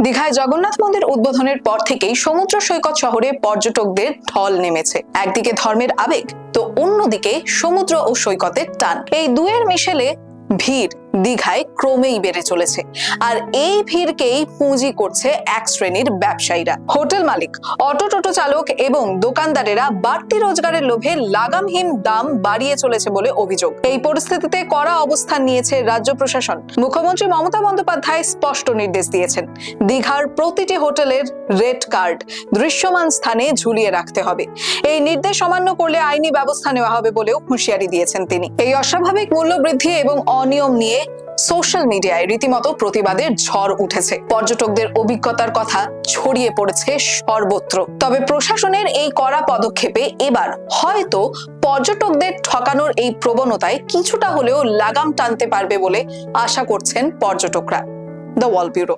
দীঘায় জগন্নাথ মন্দির উদ্বোধনের পর থেকেই সমুদ্র সৈকত শহরে পর্যটকদের ঢল নেমেছে। একদিকে ধর্মের আবেগ, তো অন্যদিকে সমুদ্র ও সৈকতের টান। এই দুয়ের মিশেলে ভিড় দীঘায় ক্রমেই বেড়ে চলেছে। আর এই ভিড়কেই পুঁজি করছে এক শ্রেণীর ব্যবসায়ীরা। হোটেল মালিক, অটো টোটো চালক এবং দোকানদারেরা বাড়তি রোজগারের লোভে লাগামহীন দাম বাড়িয়ে চলেছে বলে অভিযোগ। এই পরিস্থিতিতে কড়া অবস্থান নিয়েছে রাজ্য প্রশাসন। মুখ্যমন্ত্রী মমতা বন্দ্যোপাধ্যায় স্পষ্ট নির্দেশ দিয়েছেন, দীঘার প্রতিটি হোটেলের রেড কার্ড দৃশ্যমান স্থানে ঝুলিয়ে রাখতে হবে। এই নির্দেশ অমান্য করলে আইনি ব্যবস্থা নেওয়া হবে বলেও হুঁশিয়ারি দিয়েছেন তিনি। এই অস্বাভাবিক মূল্য বৃদ্ধি এবং অনিয়ম নিয়ে সোশ্যাল মিডিয়ায় রীতিমতো প্রতিবাদের ঝড় উঠেছে। পর্যটকদের অভিজ্ঞতার কথা ছড়িয়ে পড়েছে সর্বত্র। তবে প্রশাসনের এই কড়া পদক্ষেপে এবার হয়তো পর্যটকদের ঠকানোর এই প্রবণতায় কিছুটা হলেও লাগাম টানতে পারবে বলে আশা করছেন পর্যটকরা। The wall bureau.